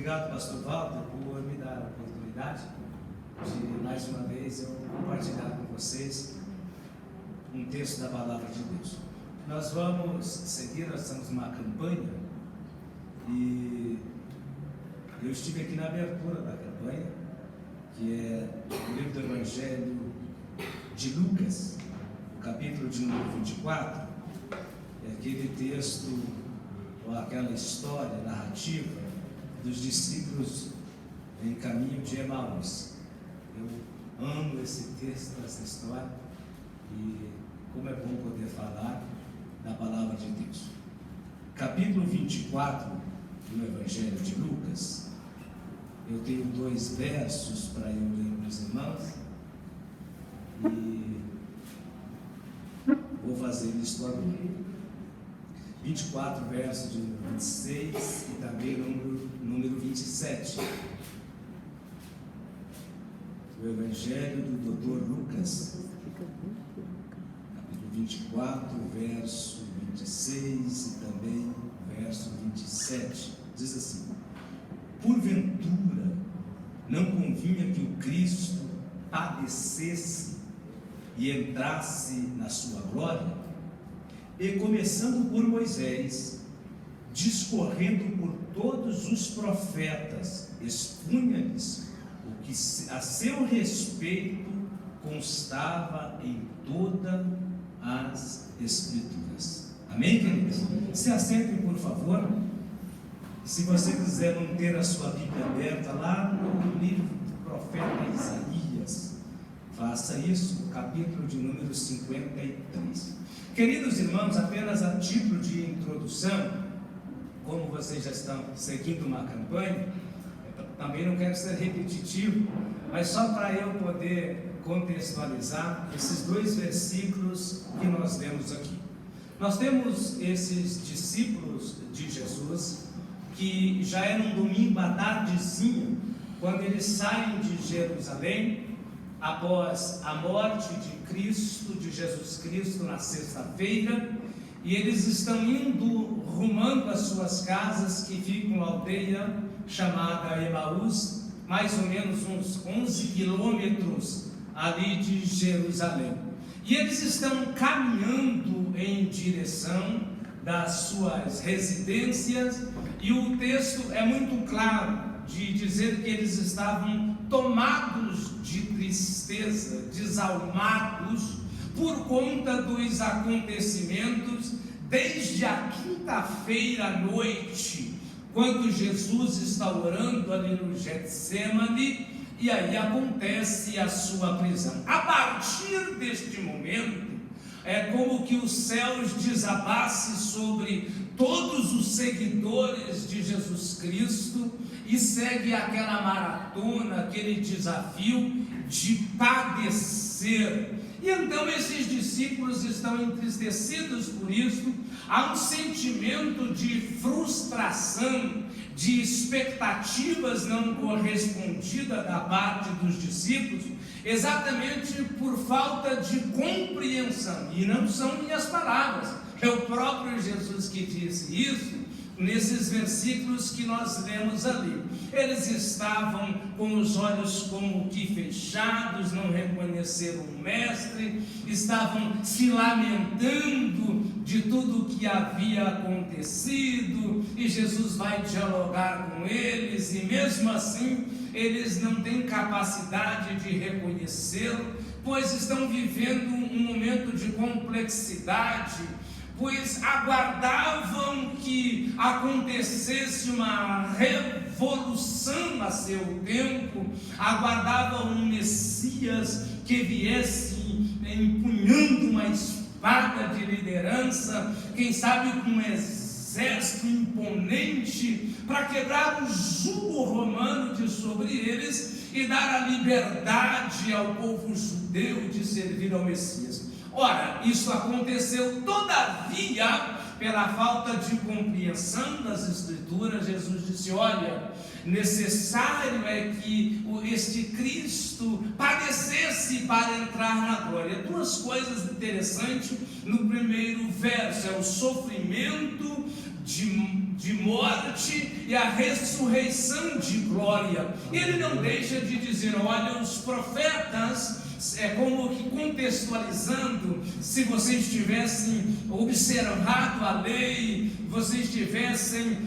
Obrigado, pastor Walter, por me dar a oportunidade de, mais uma vez, eu compartilhar com vocês um texto da Palavra de Deus. Nós vamos seguir, nós estamos numa campanha, e eu estive aqui na abertura da campanha, que é o livro do Evangelho de Lucas, o capítulo de número 24, é aquele texto, ou aquela história narrativa dos discípulos em caminho de Emaús. Eu amo esse texto, essa história, e como é bom poder falar da Palavra de Deus. Capítulo 24 do Evangelho de Lucas. Eu tenho 2 versos para eu ler para os irmãos, e vou fazer isto agora. 24, verso de número 26 e também número 27. O Evangelho do Dr. Lucas, capítulo 24, verso 26 e também verso 27. Diz assim: porventura não convinha que o Cristo padecesse e entrasse na sua glória? E começando por Moisés, discorrendo por todos os profetas, expunha-lhes o que a seu respeito constava em todas as Escrituras. Amém, queridos? Se assentem, por favor. Se você quiser não ter a sua Bíblia aberta, lá no livro do profeta Isaías, faça isso, capítulo de número 53. Queridos irmãos, apenas a título de introdução, como vocês já estão seguindo uma campanha, também não quero ser repetitivo, mas só para eu poder contextualizar esses 2 versículos que nós lemos aqui. Nós temos esses discípulos de Jesus, que já era um domingo à tardezinha, quando eles saem de Jerusalém, após a morte de Cristo, de Jesus Cristo, na sexta-feira, e eles estão indo, rumando às suas casas, que ficam na aldeia chamada Emaús, mais ou menos uns 11 quilômetros ali de Jerusalém. E eles estão caminhando em direção das suas residências, e o texto é muito claro de dizer que eles estavam tomados de tristeza, desalmados, por conta dos acontecimentos, desde a quinta-feira à noite, quando Jesus está orando ali no Getsemane, e aí acontece a sua prisão. A partir deste momento, é como que os céus desabassem sobre todos os seguidores de Jesus Cristo, e segue aquela maratona, aquele desafio de padecer. E então esses discípulos estão entristecidos por isso. Há um sentimento de frustração, de expectativas não correspondidas da parte dos discípulos, exatamente por falta de compreensão. E não são minhas palavras, é o próprio Jesus que disse isso nesses versículos que nós lemos ali. Eles estavam com os olhos como que fechados, não reconheceram o mestre, estavam se lamentando de tudo o que havia acontecido, e Jesus vai dialogar com eles, e mesmo assim eles não têm capacidade de reconhecê-lo, pois estão vivendo um momento de complexidade, pois aguardavam que acontecesse uma revolução a seu tempo, aguardavam um Messias que viesse empunhando uma espada de liderança, quem sabe com um exército imponente, para quebrar o jugo romano de sobre eles e dar a liberdade ao povo judeu de servir ao Messias. Ora, isso aconteceu, todavia, pela falta de compreensão das Escrituras. Jesus disse: olha, necessário é que este Cristo padecesse para entrar na glória. 2 coisas interessantes no primeiro verso: é o sofrimento de de morte e a ressurreição de glória. Ele não deixa de dizer: olha, os profetas, como que contextualizando, se vocês tivessem observado a lei, vocês tivessem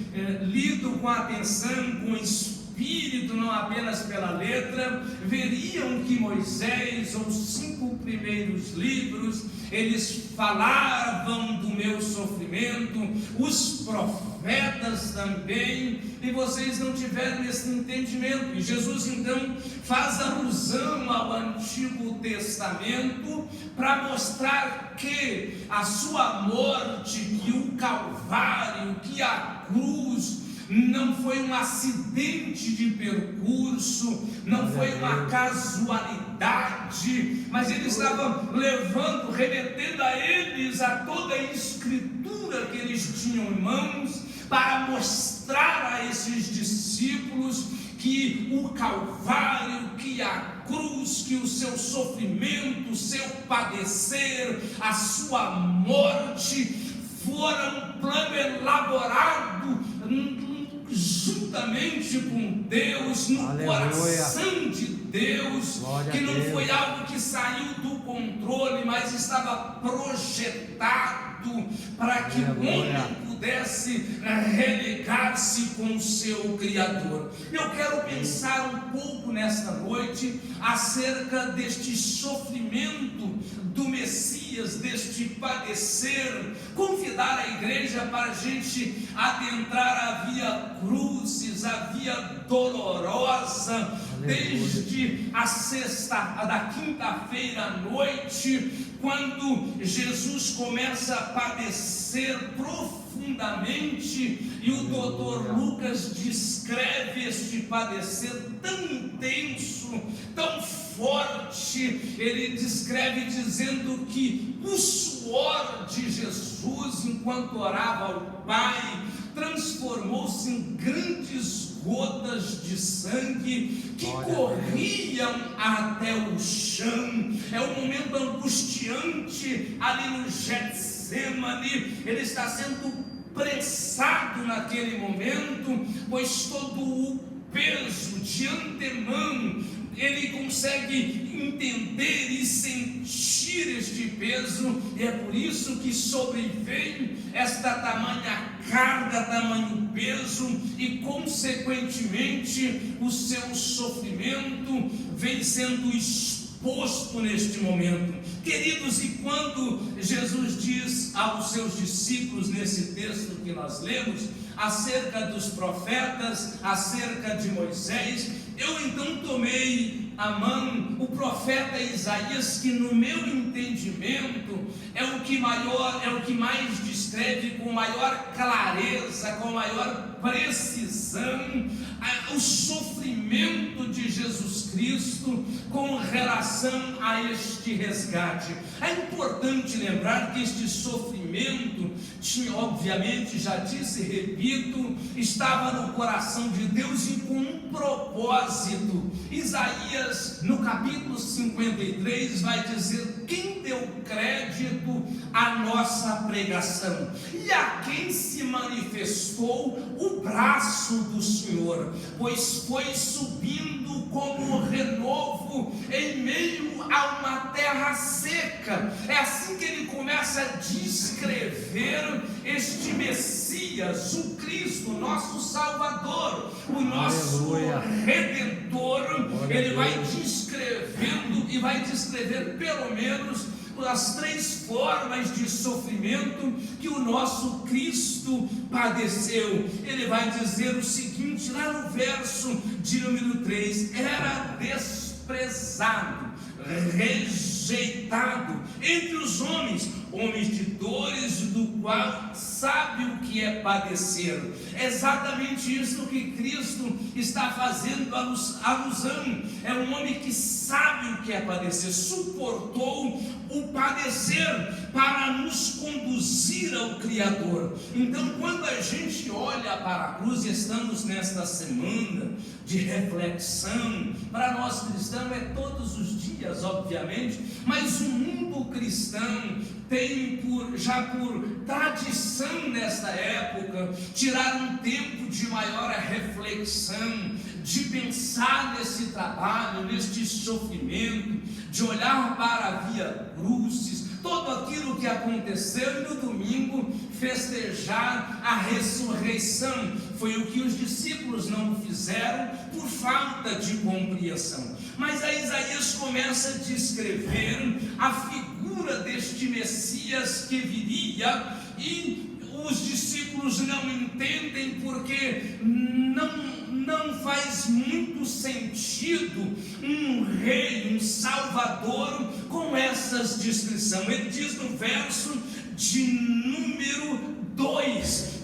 lido com atenção, com espírito, não apenas pela letra, veriam que Moisés, os 5 primeiros livros, eles falavam do meu sofrimento, os profetas também, e vocês não tiveram esse entendimento. E Jesus então faz alusão ao Antigo Testamento para mostrar que a sua morte, que o Calvário, que a cruz não foi um acidente de percurso, não foi uma casualidade, mas ele estava levando, remetendo a eles a toda a escritura que eles tinham em mãos, para mostrar a esses discípulos que o Calvário, que a cruz, que o seu sofrimento, o seu padecer, a sua morte, foram um plano elaborado juntamente com Deus, no coração de Deus, que não foi algo que saiu do controle, mas estava projetado para que o homem pudesse religar-se com o seu Criador. Eu quero pensar um pouco nesta noite acerca deste sofrimento do Messias, deste padecer, convidar a igreja para a gente adentrar a via cruzes, a via dolorosa, desde da quinta-feira à noite, quando Jesus começa a padecer profundamente, e o doutor Lucas descreve este padecer tão intenso, tão forte. Ele descreve dizendo que o suor de Jesus, enquanto orava ao Pai, transformou-se em grandes gotas de sangue que corriam até o chão. É um momento angustiante ali no Getsemane. Ele está sendo pressado naquele momento, pois todo o peso de antemão ele consegue entender e sentir este peso, e é por isso que sobreveio esta tamanha carga, tamanho peso, e consequentemente o seu sofrimento vem sendo exposto neste momento. Queridos, e quando Jesus diz aos seus discípulos nesse texto que nós lemos, acerca dos profetas, acerca de Moisés, eu então tomei a mão o profeta Isaías, que no meu entendimento é o que mais descreve com maior clareza, com maior precisão, o sofrimento de Jesus Cristo com relação a este resgate. É importante lembrar que este sofrimento tinha, obviamente, já disse e repito, estava no coração de Deus e com um propósito. Isaías, no capítulo 53, vai dizer: quem deu crédito à nossa pregação e a quem se manifestou o braço do Senhor, pois foi subindo como renovo em meio a uma terra seca. É assim que ele começa a descrever este Messias, o Cristo, nosso Salvador, o nosso Redentor. Ele vai descrevendo e vai descrever pelo menos as 3 formas de sofrimento que o nosso Cristo padeceu. Ele vai dizer o seguinte, lá no verso de número 3: era desprezado, rejeitado entre os homens de dores, do qual sabe o que é padecer. É exatamente isso que Cristo está fazendo alusão. É um homem que sabe o que é padecer, suportou o padecer para nos conduzir ao Criador. Então, quando a gente olha para a cruz, e estamos nesta semana de reflexão, para nós cristãos é todos os dias, obviamente, mas o mundo cristão tem já por tradição nesta época tirar um tempo de maior reflexão, de pensar nesse trabalho, neste sofrimento, de olhar para a via crucis, todo aquilo que aconteceu, e no domingo festejar a ressurreição. Foi o que os discípulos não fizeram por falta de compreensão. Mas aí Isaías começa a descrever a figura deste Messias que viria, e os discípulos não entendem, porque não faz muito sentido um rei, um salvador com essas descrições. Ele diz no verso de número 2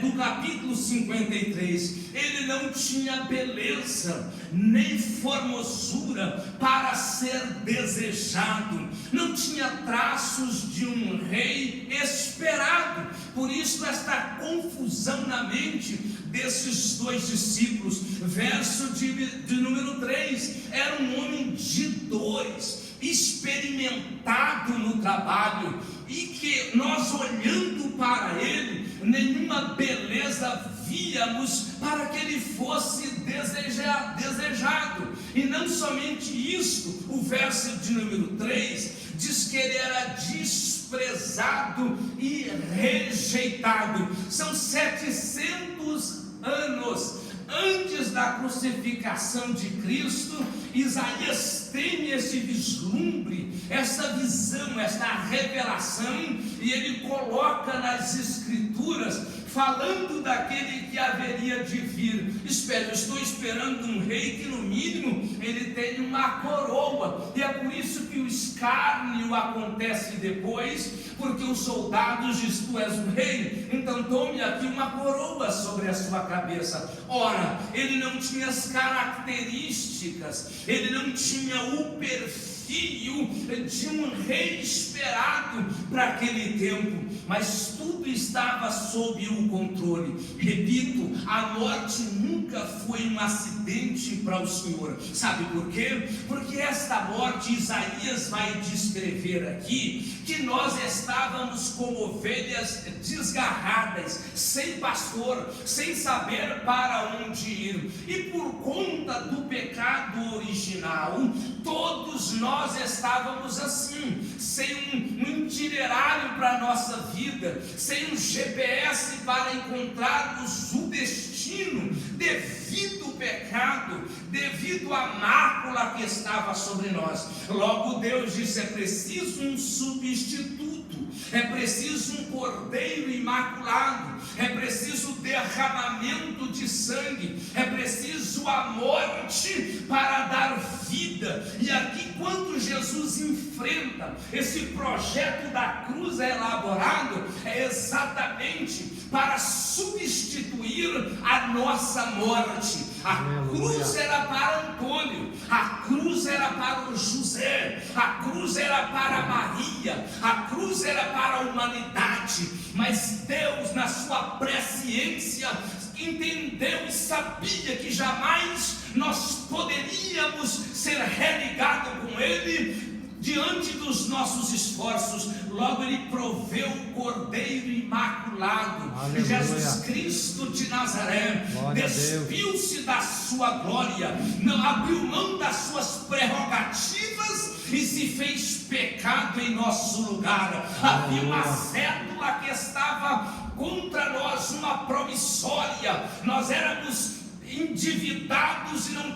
do capítulo 53, ele não tinha beleza nem formosura para ser desejado, não tinha traços de um rei esperado. Por isso esta confusão na mente desses dois discípulos. Verso de número 3, era um homem de dores, experimentado no trabalho, e que nós, olhando para ele, nenhuma beleza víamos para que ele fosse desejado. E não somente isto, o verso de número 3 diz que ele era desprezado e rejeitado. São 700 anos antes da crucificação de Cristo. Isaías tem esse vislumbre, essa visão, essa revelação, e ele coloca nas escrituras, falando daquele que haveria de vir. Eu estou esperando um rei que no mínimo ele tenha uma coroa, e é por isso que o escárnio acontece depois, porque os soldados dizem: tu és um rei, então tome aqui uma coroa sobre a sua cabeça. Ora, ele não tinha as características, ele não tinha o perfil de um rei esperado para aquele tempo, mas tudo estava sob o controle. Repito, a morte nunca foi um acidente para o Senhor. Sabe por quê? Porque esta morte, Isaías vai descrever aqui, que nós estávamos como ovelhas desgarradas, sem pastor, sem saber para onde ir, e por conta do pecado original, todos nós estávamos assim, sem um itinerário para a nossa vida, sem um GPS para encontrarmos o destino, devido ao pecado, devido à mácula que estava sobre nós. Logo Deus disse: é preciso um substituto, é preciso um cordeiro imaculado, é preciso derramamento de sangue, é preciso a morte para dar vida. E aqui, quando Jesus enfrenta esse projeto da cruz elaborado, é exatamente para substituir a nossa morte. A cruz era para Antônio, a cruz era para o José, a cruz era para Maria, a cruz era para a humanidade, mas Deus, na sua presciência, entendeu e sabia que jamais nós poderíamos ser religados com Ele diante dos nossos esforços. Logo Ele proveu o Cordeiro Imaculado. Aleluia. Jesus Cristo de Nazaré despiu-se da sua glória, não abriu mão das suas prerrogativas e se fez pecado em nosso lugar. Havia uma cédula que estava contra nós, uma promissória. Nós éramos endividados e não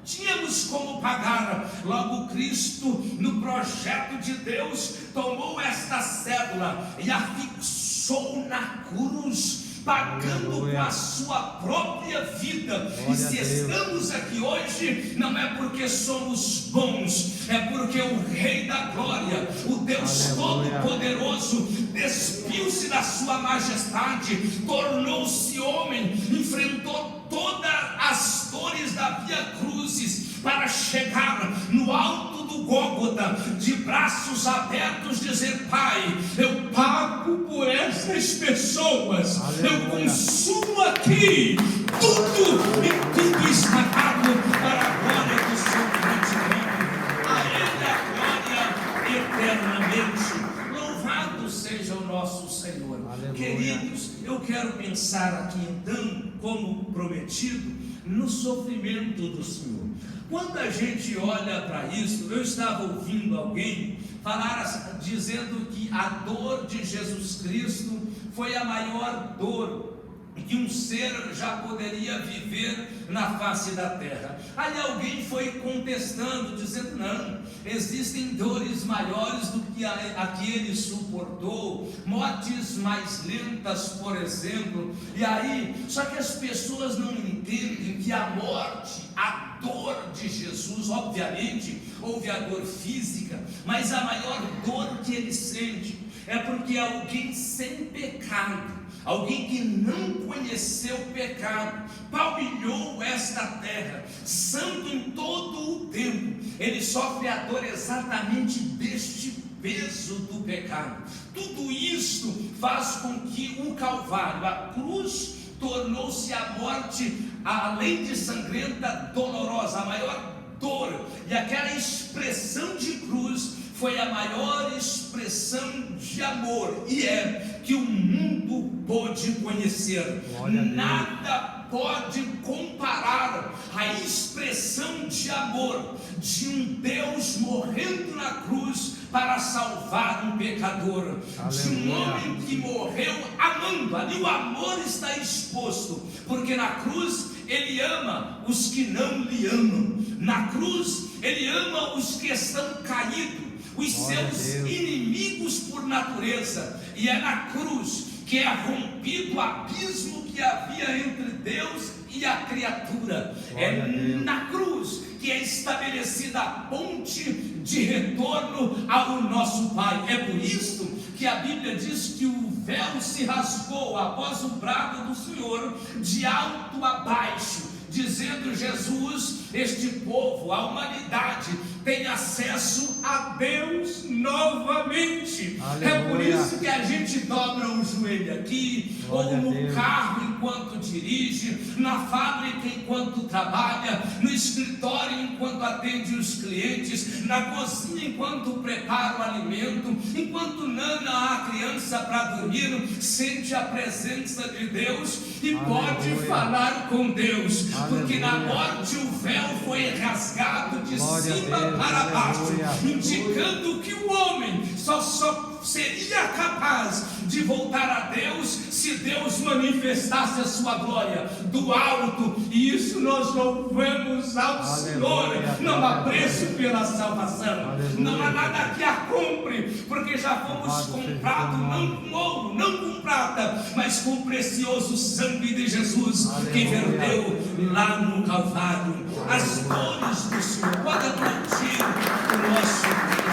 tínhamos como pagar. Logo Cristo, no projeto de Deus, tomou esta cédula e a fixou na cruz, pagando com a sua própria vida. E se estamos aqui hoje, não é porque somos bons, é porque o Rei da Glória, o Deus Todo-Poderoso, despiu-se da sua majestade, tornou-se homem, enfrentou todas as dores da via crucis para chegar no alto do Gólgota, de braços abertos, dizer: Pai, eu pago por essas pessoas, eu consumo aqui tudo, e tudo está pago para a glória do seu grande nome. A Ele a glória eternamente. quero pensar aqui então, como prometido, no sofrimento do Senhor. Quando a gente olha para isso, eu estava ouvindo alguém falar, dizendo que a dor de Jesus Cristo foi a maior dor que um ser já poderia viver na face da terra. Aí alguém foi contestando, dizendo: não, existem dores maiores do que a que ele suportou, mortes mais lentas, por exemplo. E aí, só que as pessoas não entendem que a morte, a dor de Jesus, obviamente houve a dor física, mas a maior dor que ele sente é porque alguém sem pecado, alguém que não conheceu o pecado, palmilhou esta terra, santo em todo o tempo, ele sofre a dor exatamente deste peso do pecado. Tudo isto faz com que o Calvário, a cruz, tornou-se a morte, além de sangrenta, dolorosa, a maior dor, e aquela expressão de cruz foi a maior expressão de amor, e é que o mundo pôde conhecer. Nada pode comparar a expressão de amor de um Deus morrendo na cruz para salvar um pecador, de um homem que morreu amando. Ali o amor está exposto, porque na cruz ele ama os que não lhe amam, na cruz ele ama os que estão caídos, os seus inimigos por natureza, e é na cruz que é rompido o abismo que havia entre Deus e a criatura. É na cruz que é estabelecida a ponte de retorno ao nosso Pai. É por isso que a Bíblia diz que o véu se rasgou após o brado do Senhor, de alto a baixo, dizendo: Jesus, este povo, a humanidade, tem acesso a Deus novamente. Aleluia. É por isso que a gente dobra o joelho aqui, glória, ou no carro enquanto dirige, na fábrica enquanto trabalha, no escritório enquanto atende os clientes, na cozinha enquanto prepara o alimento, enquanto nana a criança para dormir, sente a presença de Deus e aleluia, pode falar com Deus, aleluia, porque na morte o véu foi rasgado de glória cima para baixo, indicando que o homem só seria capaz de voltar a Deus se Deus manifestasse a sua glória do alto, e isso nós louvamos ao Senhor. Não há preço pela salvação, não há nada que a compre, porque já fomos comprados não com ouro, não com prata, mas com o precioso sangue de Jesus, que verteu lá no Calvário. As dores do Senhor, pode aplaudir o nosso Deus.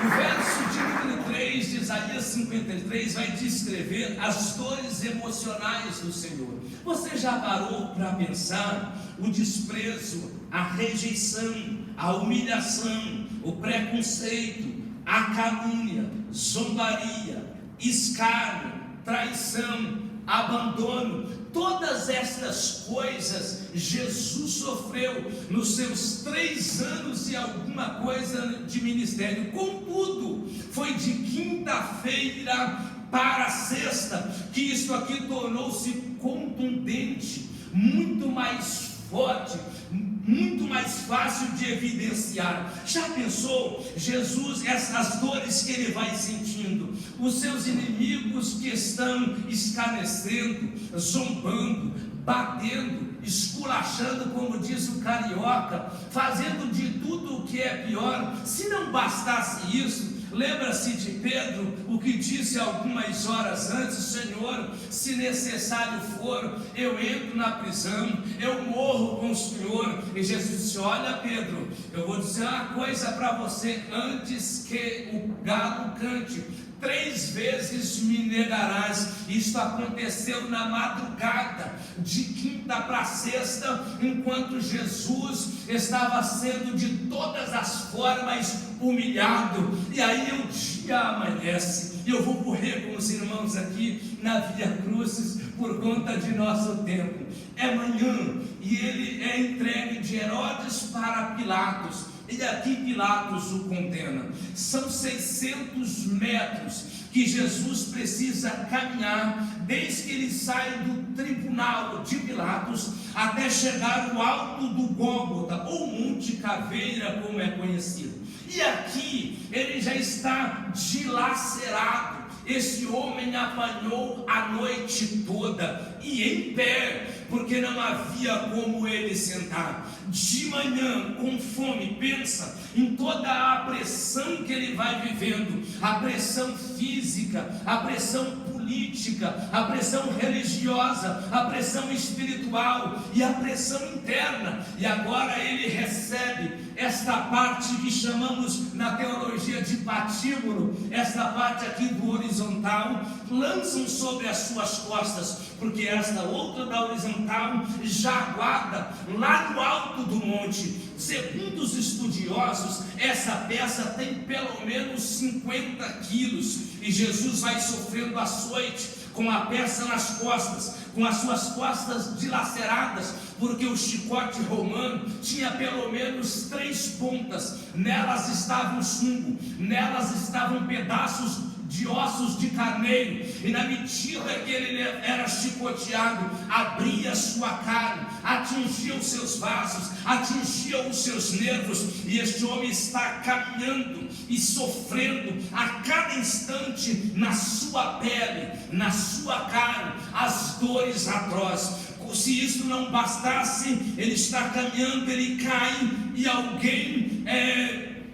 O verso de número 3 de Isaías 53 vai descrever as dores emocionais do Senhor. Você já parou para pensar o desprezo, a rejeição, a humilhação, o preconceito, a calúnia, zombaria, escárnio, traição, abandono? Todas estas coisas Jesus sofreu nos seus 3 anos e alguma coisa de ministério. Contudo, foi de quinta-feira para sexta que isso aqui tornou-se contundente, muito mais forte, muito mais fácil de evidenciar. Já pensou, Jesus, essas dores que ele vai sentindo, os seus inimigos que estão escarnecendo, zombando, batendo, esculachando, como diz o carioca, fazendo de tudo o que é pior. Se não bastasse isso, lembra-se de Pedro, o que disse algumas horas antes: Senhor, se necessário for, eu entro na prisão, eu morro com o Senhor. E Jesus disse: olha, Pedro, eu vou dizer uma coisa para você, antes que o galo cante, 3 vezes me negarás. Isso aconteceu na madrugada de quinta para sexta, enquanto Jesus estava sendo de todas as formas humilhado. E aí o dia amanhece, e eu vou correr com os irmãos aqui na Via Crucis por conta de nosso tempo. É manhã e ele é entregue de Herodes para Pilatos. E aqui Pilatos o condena. São 600 metros que Jesus precisa caminhar desde que ele sai do tribunal de Pilatos até chegar no alto do Gólgota, ou Monte Caveira, como é conhecido. E aqui ele já está dilacerado. Esse homem apanhou a noite toda e em pé, porque não havia como ele sentar. De manhã, com fome, pensa em toda a pressão que ele vai vivendo, a pressão física, a pressão política, a pressão religiosa, a pressão espiritual e a pressão interna. E agora ele recebe esta parte que chamamos na teologia de patíbulo, esta parte aqui do horizontal, lançam sobre as suas costas, porque esta outra da horizontal já aguarda lá no alto do monte. Segundo os estudiosos, essa peça tem pelo menos 50 quilos, e Jesus vai sofrendo açoite com a peça nas costas, com as suas costas dilaceradas, porque o chicote romano tinha pelo menos 3 pontas, nelas estava um chumbo, nelas estavam pedaços de ossos de carneiro, e na medida que ele era chicoteado, abria sua carne, atingia os seus vasos, atingia os seus nervos, e este homem está caminhando e sofrendo a cada instante na sua pele, na sua carne, as dores atrozes. Se isso não bastasse, ele está caminhando, ele cai, e alguém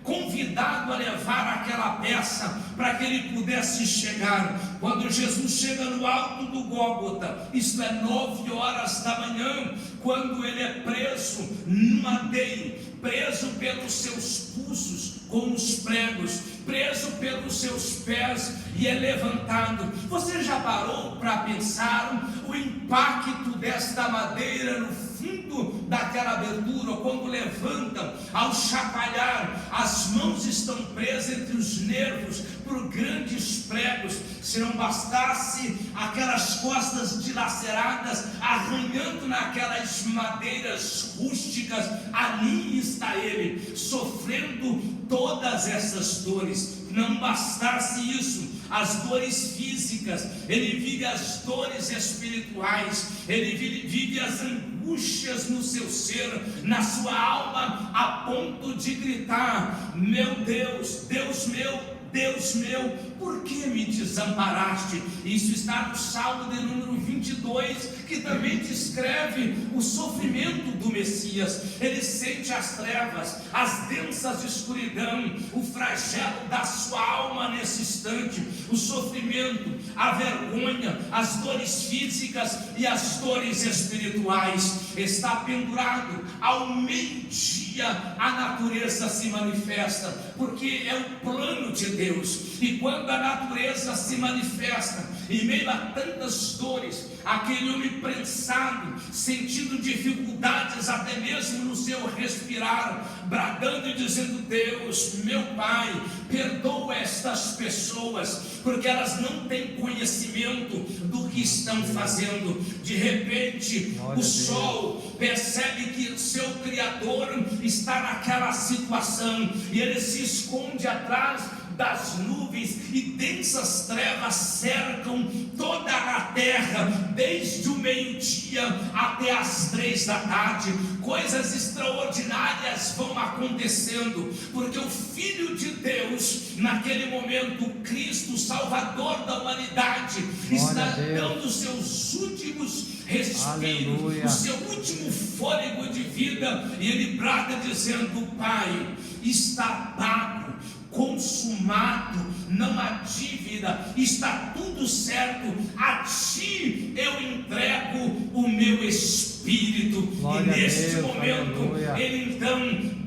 convidado a levar aquela peça para que ele pudesse chegar. Quando Jesus chega no alto do Gólgota, isto é 9 horas da manhã, quando ele é preso no madeiro, preso pelos seus pulsos com os pregos, preso pelos seus pés, e é levantado. Você já parou para pensar o impacto desta madeira no fundo daquela abertura? Quando levantam, ao chacoalhar, as mãos estão presas entre os nervos por grandes pregos. Se não bastasse aquelas costas dilaceradas, arranhando naquelas madeiras rústicas, ali está ele, sofrendo todas essas dores. Não bastasse isso, as dores físicas, ele vive as dores espirituais, ele vive as angústias no seu ser, na sua alma, a ponto de gritar: meu Deus, Deus meu, Deus meu, por que me desamparaste? Isso está no Salmo de número 22, que também descreve o sofrimento do Messias. Ele sente as trevas, as densas escuridão, o flagelo da sua alma nesse instante, o sofrimento, a vergonha, as dores físicas e as dores espirituais. Está pendurado. Ao meio-dia a natureza se manifesta, porque é o plano de Deus. E quando a natureza se manifesta em meio a tantas dores, aquele homem prensado, sentindo dificuldades até mesmo no seu respirar, bradando e dizendo: Deus, meu Pai, perdoa estas pessoas, porque elas não têm conhecimento do que estão fazendo. De repente, o sol percebe que o seu Criador está naquela situação, e ele se esconde atrás das nuvens, e densas trevas cercam toda a terra, desde o meio-dia até as 3 da tarde. Coisas extraordinárias vão acontecendo, porque o Filho de Deus, naquele momento, Cristo, Salvador da humanidade, está dando os seus últimos respiros, aleluia, o seu último fôlego de vida, e ele brada dizendo: Pai, está pago, consumado, não há dívida, está tudo certo, a ti eu entrego o meu espírito. Glória, e neste momento, aleluia, ele então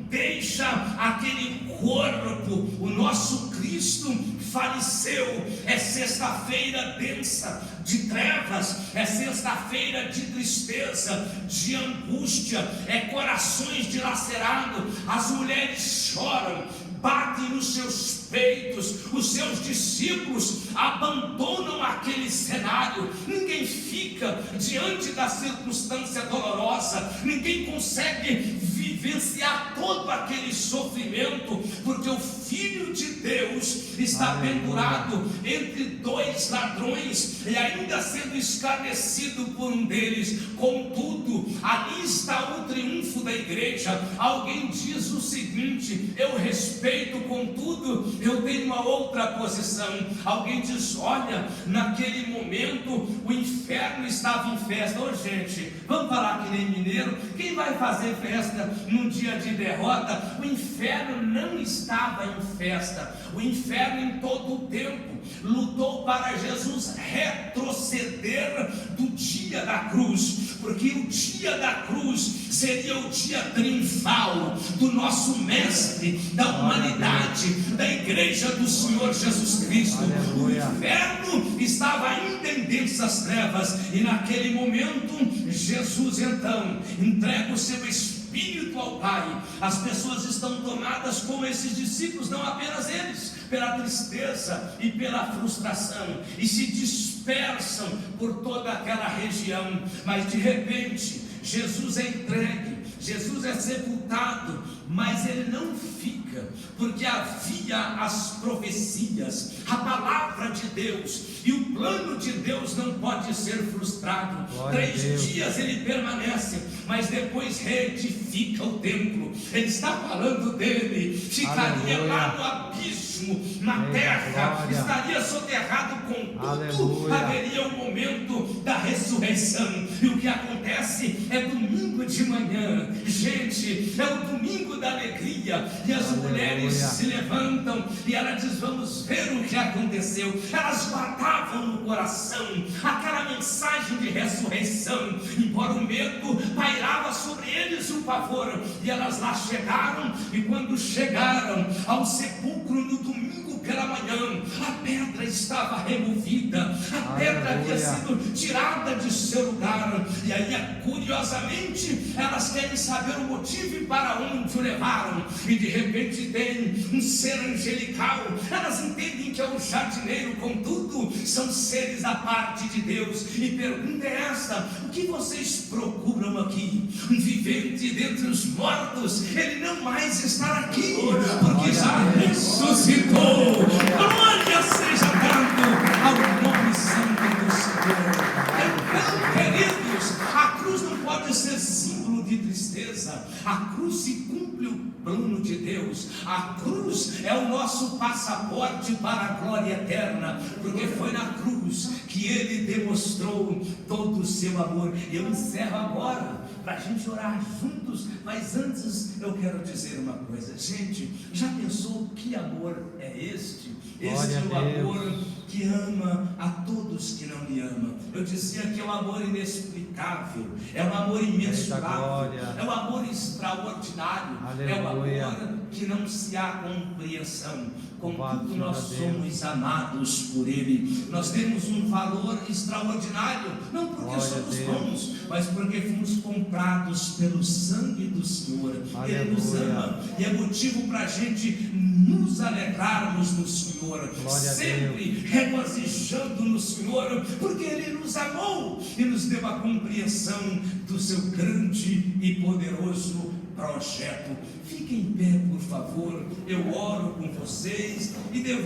deixa aquele corpo. O nosso Cristo faleceu. É sexta-feira densa de trevas, é sexta-feira de tristeza, de angústia, é corações dilacerados. As mulheres choram, batem nos seus peitos, os seus discípulos abandonam aquele cenário, ninguém fica diante da circunstância dolorosa, ninguém consegue vivenciar todo aquele sofrimento, porque o Filho de Deus está pendurado entre dois ladrões e ainda sendo escarnecido por um deles. Contudo, ali está o triunfo da igreja. Alguém diz o seguinte: eu respeito, contudo eu tenho uma outra posição. Alguém diz: olha, naquele momento o inferno estava em festa. Ô gente, vamos falar que nem mineiro, quem vai fazer festa num dia de derrota? O inferno não estava em festa. O inferno em todo o tempo lutou para Jesus retroceder do dia da cruz, porque o dia da cruz seria o dia triunfal do nosso mestre, da humanidade, da igreja do Senhor Jesus Cristo. O inferno estava ainda em densas trevas, e naquele momento Jesus então entrega o seu Espírito ao Pai. As pessoas estão tomadas, como esses discípulos, não apenas eles, pela tristeza e pela frustração, e se dispersam por toda aquela região. Mas de repente Jesus é entregue, Jesus é sepultado, mas ele não fica, porque havia as profecias, a palavra de Deus, e o plano de Deus não pode ser frustrado. 3 dias ele permanece, mas depois reedifica o templo. Ele está falando dele, ficaria lá no abismo, na terra, estaria soterrado, contudo haveria um momento da ressurreição. E o que acontece é domingo de manhã, gente, é o domingo da alegria, e as mulheres se levantam e ela diz: vamos ver o que aconteceu. Elas guardavam no coração aquela mensagem de ressurreição, embora o medo pairava sobre eles, o pavor, e elas lá chegaram. E quando chegaram ao sepulcro no domingo pela manhã, a pedra estava removida, a pedra havia sido tirada de seu lugar. E aí, curiosamente, elas querem saber o motivo e para onde o levaram, e de repente tem um ser angelical. Elas entendem que é um jardineiro, contudo são seres da parte de Deus, e pergunta é esta: o que vocês procuram aqui? Um vivente dentre os mortos, ele não mais está aqui, porque já ressuscitou. Glória seja dado ao nome santo do Senhor. Então, queridos, a cruz não pode ser símbolo de tristeza. A cruz se cumpre o plano de Deus. A cruz é o nosso passaporte para a glória eterna, porque foi na cruz que ele demonstrou todo o seu amor. Eu encerro agora para a gente orar juntos, mas antes eu quero dizer uma coisa. Gente, já pensou que amor é este? Este é o amor que ama a todos que não lhe amam. Eu dizia que é um amor inexplicável, é um amor imensurável, é um amor extraordinário, é um amor que não se há compreensão. Contudo, nós somos amados por Ele. Nós temos um valor extraordinário, não porque somos bons, mas porque fomos comprados pelo sangue do Senhor. Ele nos ama, e é motivo para a gente nos alegrarmos no Senhor, sempre regozijando no Senhor, porque Ele nos amou e nos deu a compreensão do seu grande e poderoso projeto. Fiquem em pé, por favor. Eu oro com vocês e devolvo